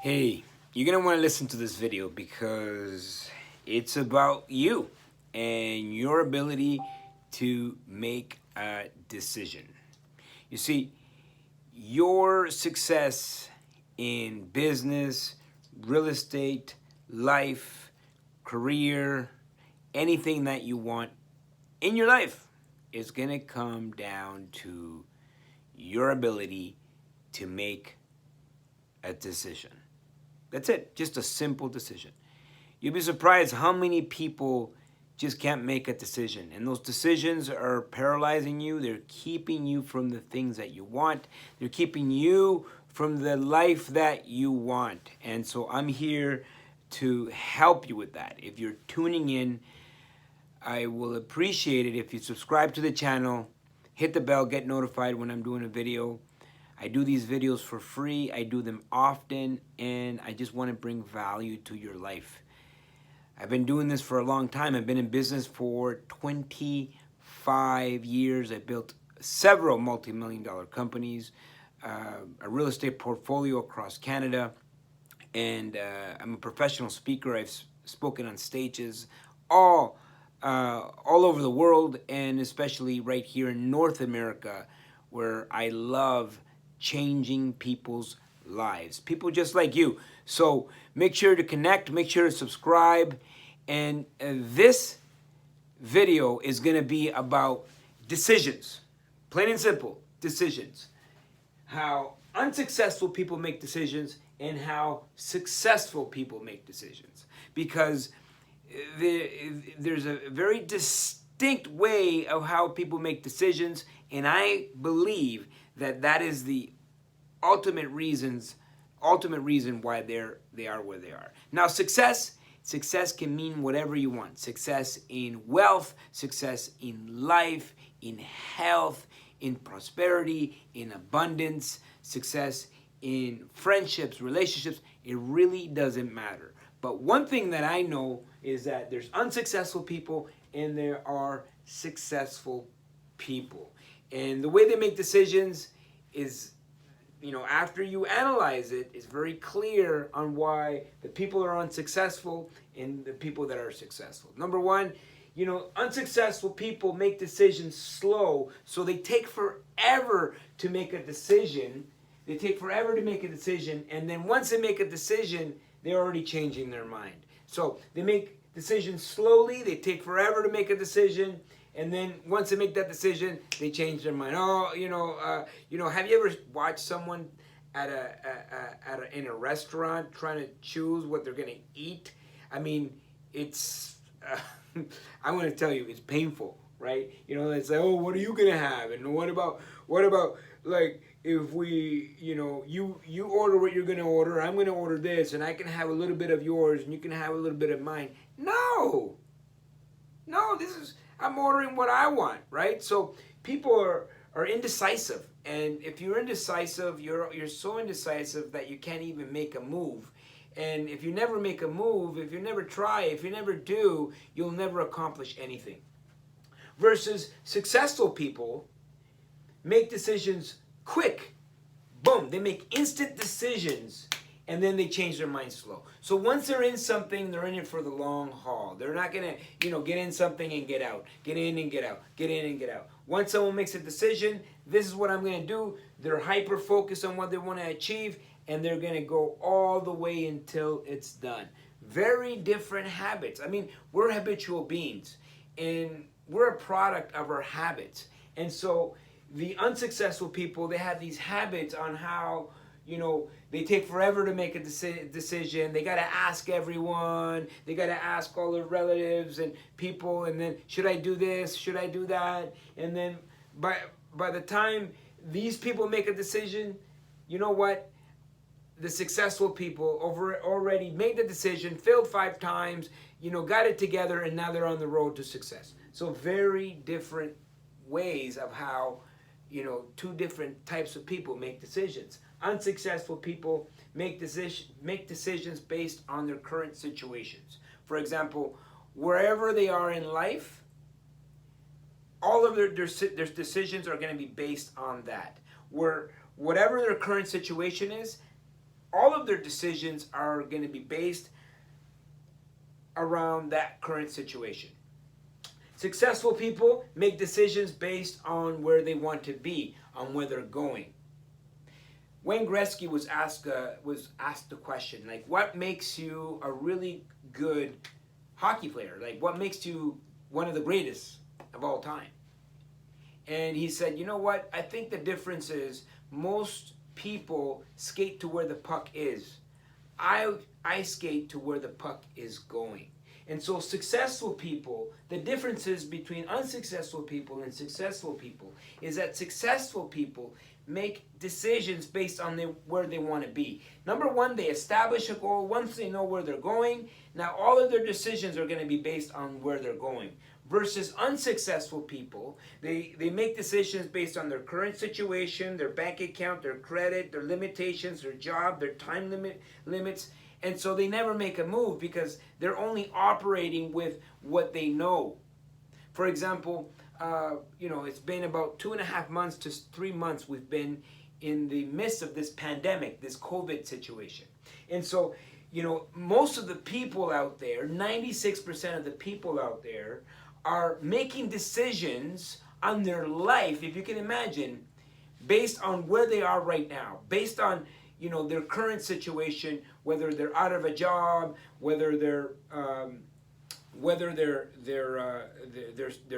Hey, you're gonna want to listen to this video because it's about you and your ability to make a decision. You see, your success in business, real estate, life, career, anything that you want in your life is gonna come down to your ability to make a decision. That's it. Just a simple decision. You'll be surprised how many people just can't make a decision. And those decisions are paralyzing you. They're keeping you from the things that you want. They're keeping you from the life that you want. And so I'm here to help you with that. If you're tuning in, I will appreciate it if you subscribe to the channel, hit the bell, get notified when I'm doing a video. I do these videos for free. I do them often, and I just want to bring value to your life. I've been doing this for a long time. I've been in business for 25 years. I built several multi-million-dollar companies, a real estate portfolio across Canada, and I'm a professional speaker. I've spoken on stages all over the world, and especially right here in North America, where I love changing people's lives. People just like you. So make sure to connect, make sure to subscribe. And this video is going to be about decisions. Plain and simple, decisions. How unsuccessful people make decisions and how successful people make decisions. Because there's a very distinct way of how people make decisions, and I believe that is the ultimate reason why they are where they are. Now, success can mean whatever you want. Success in wealth, success in life, in health, in prosperity, in abundance, success in friendships, relationships. It really doesn't matter. But one thing that I know is that there's unsuccessful people and there are successful people. And the way they make decisions is, after you analyze it, it's very clear on why the people are unsuccessful and the people that are successful. Number one, unsuccessful people make decisions slow, so they take forever to make a decision. And then once they make a decision, they're already changing their mind. So they make decisions slowly, they take forever to make a decision, and then once they make that decision, they change their mind. Have you ever watched someone in a restaurant trying to choose what they're going to eat? I mean, it's I'm going to tell you, it's painful, right? It's like, oh, what are you going to have? And what about like, if we, you order what you're going to order, I'm going to order this, and I can have a little bit of yours, and you can have a little bit of mine. No, I'm ordering what I want, right? So people are indecisive, and if you're indecisive, you're so indecisive that you can't even make a move. And if you never make a move, if you never try, if you never do, you'll never accomplish anything. Versus successful people make decisions quick. Boom, they make instant decisions, and then they change their mind slow. So once they're in something, they're in it for the long haul. They're not going to, get in something and get out. Get in and get out. Get in and get out. Once someone makes a decision, this is what I'm going to do. They're hyper-focused on what they want to achieve, and they're going to go all the way until it's done. Very different habits. I mean, we're habitual beings, and we're a product of our habits. And so the unsuccessful people, they have these habits on how, they take forever to make a decision. They got to ask everyone. They got to ask all their relatives and people. And then, should I do this? Should I do that? And then by the time these people make a decision, you know what? The successful people already made the decision, failed 5 times, got it together, and now they're on the road to success. So very different ways of how, 2 different types of people make decisions. Unsuccessful people make decisions based on their current situations. For example, wherever they are in life, all of their decisions are going to be based on that. Whatever their current situation is, all of their decisions are going to be based around that current situation. Successful people make decisions based on where they want to be, on where they're going. Wayne Gretzky was asked the question, like, what makes you a really good hockey player? Like, what makes you one of the greatest of all time? And he said, you know what? I think the difference is most people skate to where the puck is. I skate to where the puck is going. And so successful people, the differences between unsuccessful people and successful people is that successful people make decisions based on where they want to be. Number one, they establish a goal. Once they know where they're going, now all of their decisions are going to be based on where they're going. Versus unsuccessful people, they make decisions based on their current situation, their bank account, their credit, their limitations, their job, their time limits. And so they never make a move because they're only operating with what they know. For example, it's been about 2.5 months to 3 months we've been in the midst of this pandemic, this COVID situation. And so, most of the people out there, 96% of the people out there are making decisions on their life, if you can imagine, based on where they are right now, based on their current situation, whether they're out of a job, whether they're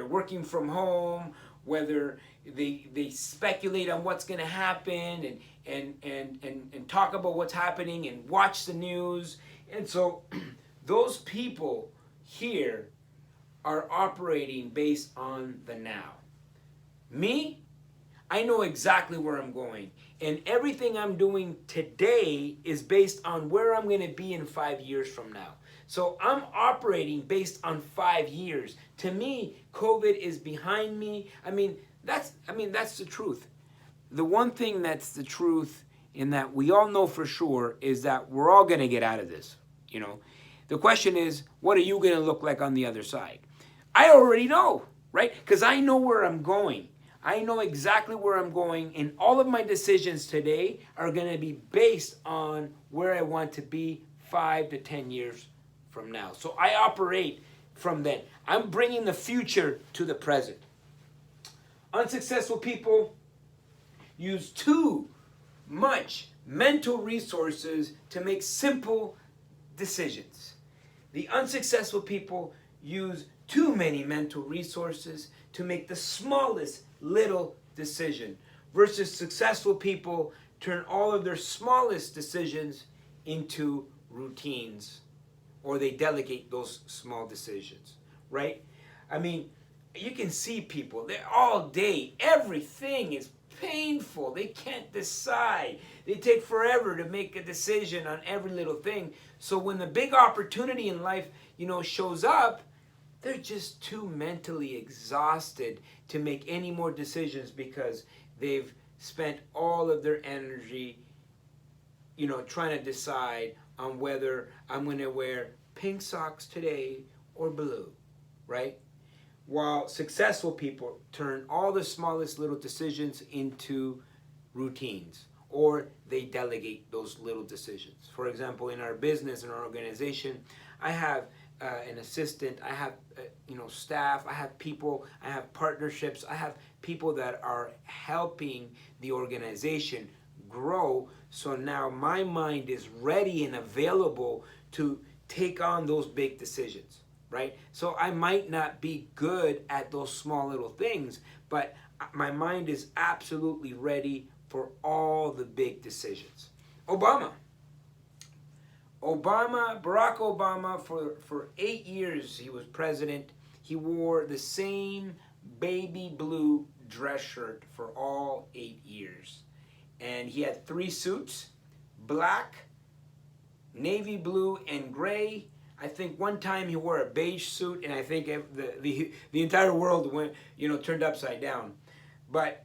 working from home, whether they speculate on what's going to happen and talk about what's happening and watch the news. And so those people here are operating based on the now. Me, I know exactly where I'm going. And everything I'm doing today is based on where I'm going to be in 5 years from now. So I'm operating based on 5 years. To me, COVID is behind me. That's the truth. The one thing that's the truth in that we all know for sure is that we're all going to get out of this. The question is, what are you going to look like on the other side? I already know, right? Because I know where I'm going. I know exactly where I'm going, and all of my decisions today are going to be based on where I want to be 5 to 10 years from now. So I operate from then. I'm bringing the future to the present. Unsuccessful people use too much mental resources to make simple decisions. The unsuccessful people use too many mental resources to make the smallest little decision, versus successful people turn all of their smallest decisions into routines, or they delegate those small decisions, right? You can see people, they're all day, everything is painful, they can't decide, they take forever to make a decision on every little thing. So when the big opportunity in life shows up, they're just too mentally exhausted to make any more decisions because they've spent all of their energy, trying to decide on whether I'm going to wear pink socks today or blue, right? While successful people turn all the smallest little decisions into routines, or they delegate those little decisions. For example, in our business, in our organization, I have an assistant, I have staff, I have people, I have partnerships, I have people that are helping the organization grow. So now my mind is ready and available to take on those big decisions, right? So I might not be good at those small little things, but my mind is absolutely ready for all the big decisions. Barack Obama, for 8 years he was president, he wore the same baby blue dress shirt for all 8 years. And he had 3 suits, black, navy blue, and gray. I think one time he wore a beige suit, and I think the entire world went, turned upside down. But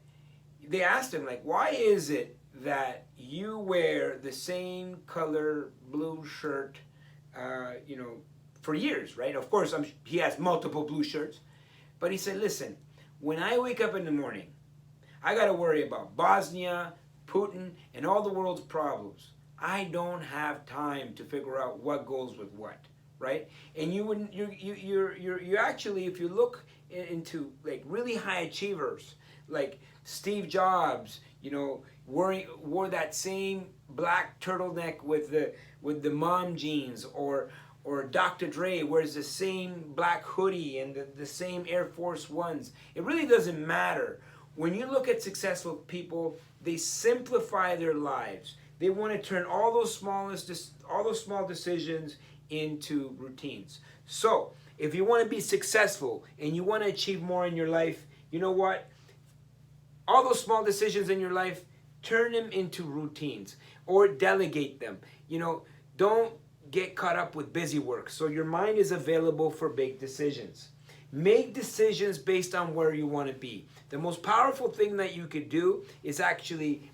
they asked him, like, why is it that you wear the same color blue shirt, for years, right? Of course, he has multiple blue shirts. But he said, listen, when I wake up in the morning, I got to worry about Bosnia, Putin, and all the world's problems. I don't have time to figure out what goes with what, right? And you wouldn't, you actually, if you look into like really high achievers, like Steve Jobs, wore that same black turtleneck with the mom jeans, or Dr. Dre wears the same black hoodie and the same Air Force Ones. It really doesn't matter. When you look at successful people, they simplify their lives. They want to turn all those small decisions into routines. So, if you want to be successful and you want to achieve more in your life, you know what? All those small decisions in your life, turn them into routines or delegate them. Don't get caught up with busy work so your mind is available for big decisions. Make decisions based on where you want to be. The most powerful thing that you could do is actually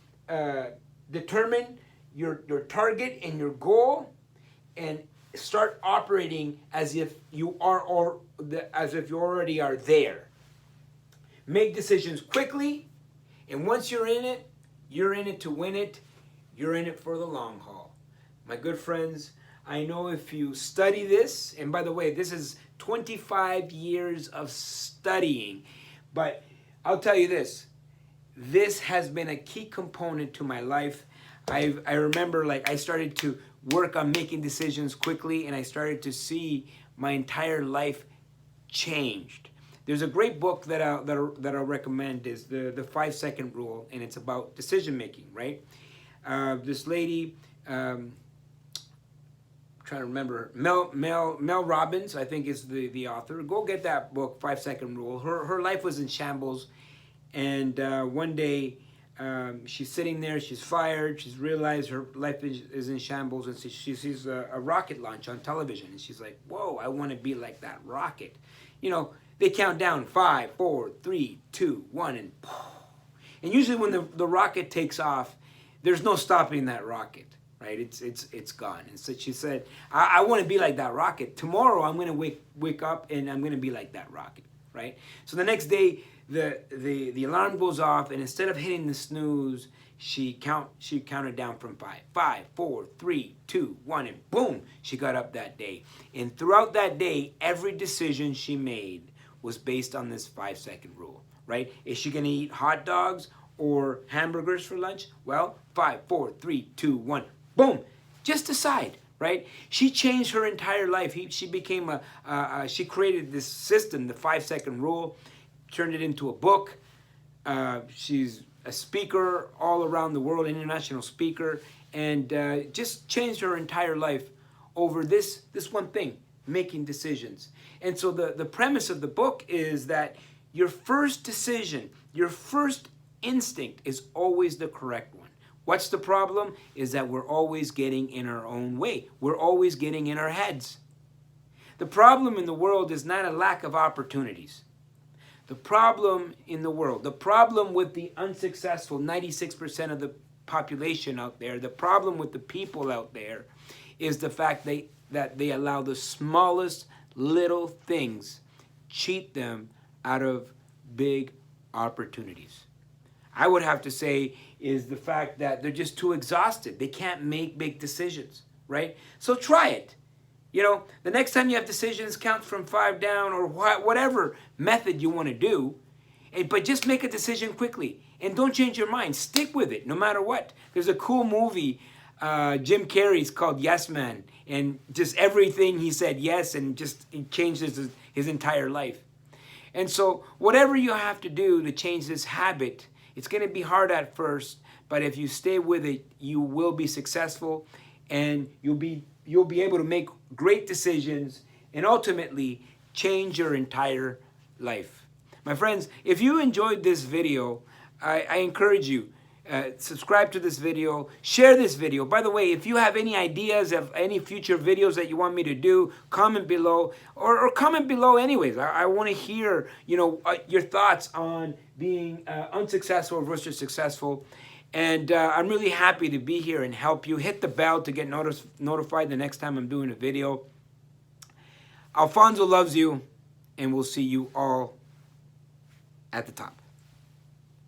determine your target and your goal, and start operating as if you already are there. Make decisions quickly, and once you're in it to win it. You're in it for the long haul. My good friends, I know if you study this, and by the way, this is 25 years of studying, but I'll tell you this has been a key component to my life. I remember, like, I started to work on making decisions quickly, and I started to see my entire life changed. There's a great book that I'll recommend, is the 5-second rule, and it's about decision making, right? This lady, trying to remember, Mel Robbins, I think, is the author. Go get that book, 5-second rule. Her life was in shambles, and one day she's sitting there, she's fired, she's realized her life is in shambles, and she sees a rocket launch on television, and she's like, whoa, I want to be like that rocket. They count down 5, 4, 3, 2, 1, and usually when the rocket takes off, there's no stopping that rocket, right? It's gone. And so she said, I want to be like that rocket. Tomorrow I'm going to wake up and I'm going to be like that rocket, right? So the next day the alarm goes off, and instead of hitting the snooze, she counted down from 5. 5, 4, 3, 2, 1, and boom, she got up that day. And throughout that day, every decision she made was based on this 5-second rule, right? Is she going to eat hot dogs or hamburgers for lunch? Well, 5, 4, 3, 2, 1, boom. Just decide, right? She changed her entire life. She became she created this system, the 5-second rule, turned it into a book. She's a speaker all around the world, international speaker, and just changed her entire life over this one thing, making decisions. And so the premise of the book is that your first decision, your first instinct is always the correct one. What's the problem? Is that we're always getting in our own way. We're always getting in our heads. The problem in the world is not a lack of opportunities. The problem in the world, the problem with the unsuccessful 96% of the population out there, the problem with the people out there is the fact that they allow the smallest little things cheat them out of big opportunities. I would have to say is the fact that they're just too exhausted. They can't make big decisions, right? So try it. The next time you have decisions, count from 5 down, or whatever method you want to do, but just make a decision quickly and don't change your mind. Stick with it no matter what. There's a cool movie, Jim Carrey's, called Yes Man, and just everything he said yes, and just it changed his entire life. And so whatever you have to do to change this habit, it's going to be hard at first, but if you stay with it, you will be successful, and you'll be able to make great decisions and ultimately change your entire life. My friends, if you enjoyed this video, I encourage you, subscribe to this video, share this video. By the way, if you have any ideas of any future videos that you want me to do, comment below, or comment below anyways. I want to hear your thoughts on being unsuccessful versus successful. And I'm really happy to be here and help you. Hit the bell to get notified the next time I'm doing a video. Alfonso loves you, and we'll see you all at the top.